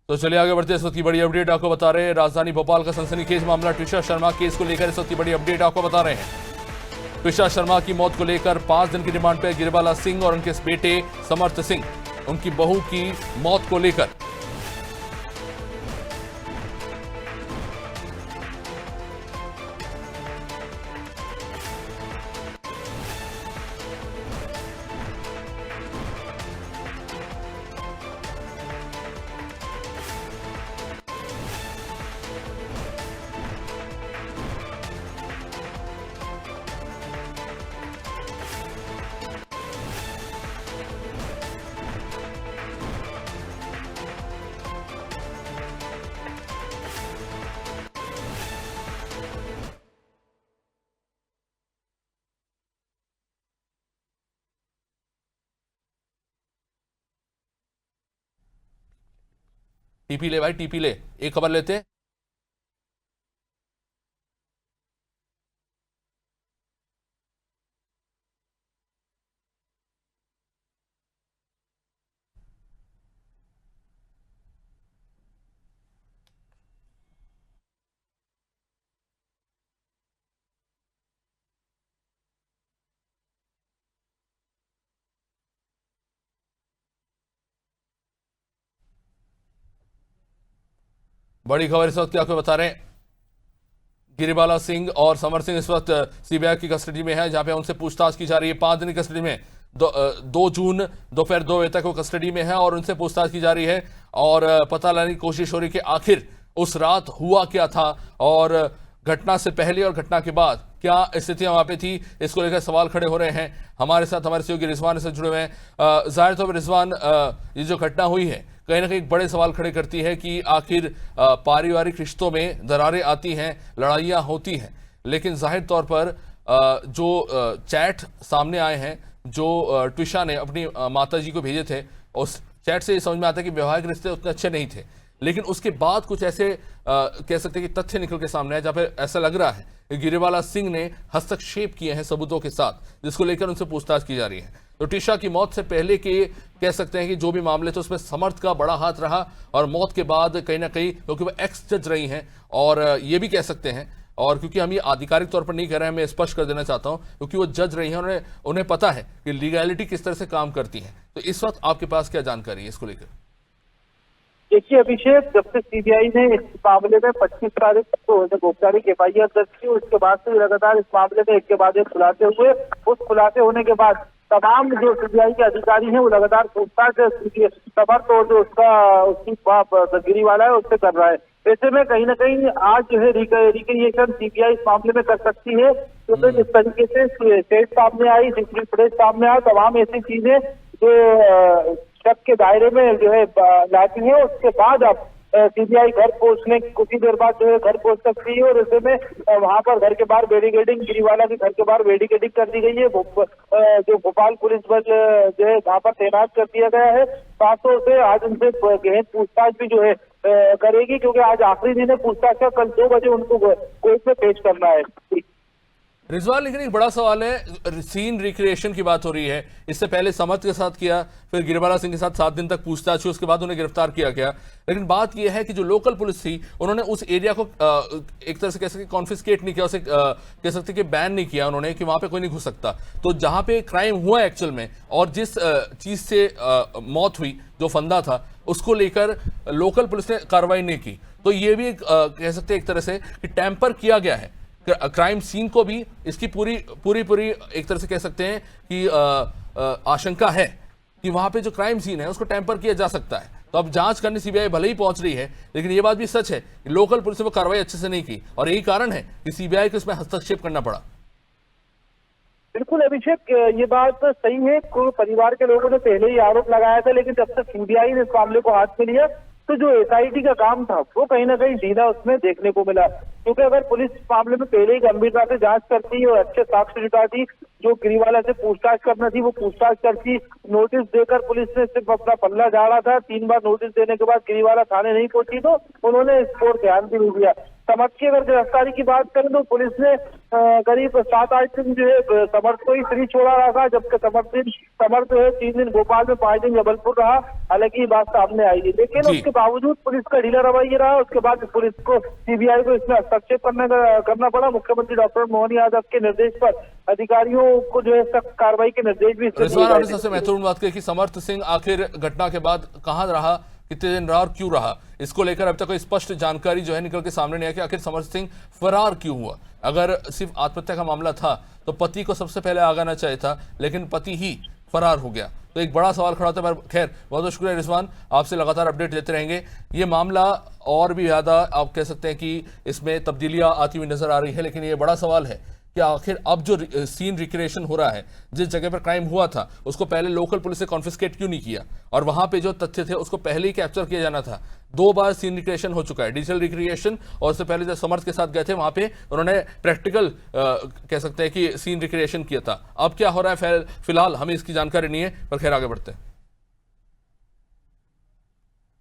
तो चलिए आगे बढ़ते हैं। इस वक्त की बड़ी अपडेट आपको बता रहे हैं, राजधानी भोपाल का सनसनीखेज मामला ट्विशा शर्मा केस को लेकर इस वक्त की बड़ी अपडेट आपको बता रहे हैं। ट्विशा शर्मा की मौत को लेकर 5 दिन की रिमांड पर गिरिबाला सिंह और उनके बेटे समर्थ सिंह, उनकी बहू की मौत को लेकर टीपी ले भाई, टीपी ले, एक खबर लेते हैं। बड़ी खबर इस वक्त क्या आपको बता रहे हैं, गिरिबाला सिंह और समर सिंह इस वक्त सीबीआई की कस्टडी में है, जहां पे उनसे पूछताछ की जा रही है। 5 दिन की कस्टडी में 2 जून दोपहर 2 बजे तक वो कस्टडी में है और उनसे पूछताछ की जा रही है और पता लगाने की कोशिश हो रही है कि आखिर उस रात हुआ क्या था और घटना से पहले और घटना के बाद क्या स्थितियां वहां पे थी। इसको लेकर सवाल खड़े हो रहे हैं। हमारे साथ हमारे सहयोगी रिजवान से जुड़े हुए हैं। जाहिर तौर पर रिजवान, ये जो घटना हुई है कहीं ना कहीं बड़े सवाल खड़े करती है कि आखिर पारिवारिक रिश्तों में दरारें आती हैं, लड़ाइयाँ होती हैं, लेकिन जाहिर तौर पर जो चैट सामने आए हैं, जो ट्विशा ने अपनी माता जी को भेजे थे, उस चैट से ये समझ में आता है कि वैवाहिक रिश्ते उतने अच्छे नहीं थे। लेकिन उसके बाद कुछ ऐसे कह सकते हैं कि तथ्य निकल के सामने आए जहाँ पे ऐसा लग रहा है कि गिरिबाला सिंह ने हस्तक्षेप किए हैं सबूतों के साथ, जिसको लेकर उनसे पूछताछ की जा रही है। तो ट्विशा की मौत से पहले के कह सकते हैं कि जो भी मामले थे उसमें समर्थ का बड़ा हाथ रहा और मौत के बाद कहीं ना कहीं, क्योंकि वो एक्स जज रही हैं और ये भी कह सकते हैं, और क्योंकि हम ये आधिकारिक तौर पर नहीं कह रहे हैं, मैं स्पष्ट कर देना चाहता हूं, क्योंकि वो जज रही हैं, उन्हें पता है कि लीगैलिटी किस तरह से काम करती है। तो इस वक्त आपके पास क्या जानकारी है इसको लेकर? देखिए अभिषेक, जब से सीबीआई ने इस मामले में 25 तारीख को औपचारिक एफआईआर दर्ज की, उसके बाद से लगातार इस मामले में एक के बाद एक खुलासे हुए। उस खुलासे होने के बाद तमाम जो सीबीआई के अधिकारी हैं वो लगातार पूछताछ समर्थ और जो उसकी बाप गिरीवाला है उससे कर रहा है। ऐसे में कहीं ना कहीं आज जो है रिक्रिएशन सीबीआई इस मामले में कर सकती है, क्योंकि जिस तरीके से स्टेट सामने आई, सीसीटीवी फुटेज सामने आया, तमाम ऐसी चीजें जो शक के दायरे में जो है लाती है। उसके बाद अब सीबीआई घर पहुंचने कुछ ही देर बाद जो है घर पहुंच सकती है और ऐसे में वहां पर घर के बाहर बैरिकेडिंग, गिरीवाला के घर के बाहर बैरिकेडिंग कर दी गई है। जो भोपाल पुलिस बल जो है वहां पर तैनात कर दिया गया है। साथों से आज उनसे गहन पूछताछ भी जो है करेगी, क्योंकि आज आखिरी दिन है पूछताछ का। कल 2 बजे उनको कोर्ट में पेश करना है। रिजवान, लेकिन एक बड़ा सवाल है, सीन रिक्रिएशन की बात हो रही है, इससे पहले समर्थ के साथ किया, फिर गिरिबाला सिंह के साथ 7 दिन तक पूछताछ हुई, उसके बाद उन्हें गिरफ्तार किया गया। लेकिन बात यह है कि जो लोकल पुलिस थी उन्होंने उस एरिया को एक तरह से कह सकते कॉन्फिस्केट नहीं किया, उसे कह सकते कि बैन नहीं किया उन्होंने कि वहां पे कोई नहीं घुस सकता। तो जहां पे क्राइम हुआ एक्चुअल में और जिस चीज से मौत हुई, जो फंदा था, उसको लेकर लोकल पुलिस ने कार्रवाई नहीं की। तो ये भी कह सकते हैं एक तरह से कि टैंपर किया गया है क्राइम सीन को भी। इसकी पूरी एक तरह से कह सकते हैं कि आशंका है कि वहां पे जो क्राइम सीन है उसको टैंपर किया जा सकता है। तो अब जांच करने सीबीआई भले ही पहुंच रही है, लेकिन ये बात भी सच है कि लोकल पुलिस ने वो कार्रवाई अच्छे से नहीं की और यही कारण है कि सीबीआई को इसमें हस्तक्षेप करना पड़ा। बिल्कुल अभिषेक, ये बात सही है। परिवार के लोगों ने पहले ही आरोप लगाया था, लेकिन जब तक सीबीआई ने इस मामले को हाथ में लिया तो जो एसआईटी का काम था वो कहीं ना कहीं ढीला उसमें देखने को मिला। क्योंकि अगर पुलिस इस मामले में पहले ही गंभीरता से जांच करती और अच्छे साक्ष्य जुटाती, जो गिरीवाला से पूछताछ करना थी वो पूछताछ करती। नोटिस देकर पुलिस ने सिर्फ अपना पल्ला झाड़ा था। 3 बार नोटिस देने के बाद गिरीवाला थाने नहीं पहुंची तो उन्होंने इस पर ध्यान भी नहीं दिया। समर्थ की अगर गिरफ्तारी की बात करें तो पुलिस ने करीब 7-8 दिन जो है समर्थ को ही फ्री छोड़ा रहा था, जबकि समर्थ जो है 3 दिन भोपाल में, 5 दिन जबलपुर रहा। हालांकि ये बात सामने आई है, लेकिन जी। उसके बावजूद पुलिस का ढीला रवैया रहा। उसके बाद पुलिस को, सीबीआई को इसमें हस्तक्षेप करना पड़ा। मुख्यमंत्री डॉक्टर मोहन यादव के निर्देश पर अधिकारियों को जो है सख्त कार्रवाई के निर्देश भी रिजवान, आपने सबसे महत्वपूर्ण बात कही कि समर्थ सिंह आखिर घटना के बाद कहां रहा, कितने दिन रहा और क्यों रहा, इसको लेकर अब तक कोई स्पष्ट जानकारी जो है निकल के सामने नहीं आई कि आखिर समर्थ सिंह फरार क्यों हुआ। अगर सिर्फ आत्महत्या का मामला था तो पति को सबसे पहले आगे आना चाहिए था, लेकिन पति ही फरार हो गया, तो एक बड़ा सवाल खड़ा होता है। पर खैर, बहुत बहुत शुक्रिया रिजवान, आपसे लगातार अपडेट देते रहेंगे। ये मामला और भी ज़्यादा आप कह सकते हैं कि इसमें तब्दीलियां आती हुई नजर आ रही है, लेकिन ये बड़ा सवाल है कि आखिर अब जो सीन रिक्रिएशन हो रहा है, जिस जगह पर क्राइम हुआ था उसको पहले लोकल पुलिस ने कॉन्फिस्केट क्यों नहीं किया, और वहां पे जो तथ्य थे उसको पहले ही कैप्चर किया जाना था। 2 बार सीन रिक्रिएशन हो चुका है, डिजिटल रिक्रिएशन, और उससे पहले जब समर्थ के साथ गए थे वहां पे उन्होंने प्रैक्टिकल कह सकते हैं कि सीन रिक्रिएशन किया था। अब क्या हो रहा है फिलहाल हमें इसकी जानकारी नहीं है, पर खैर आगे बढ़ते हैं।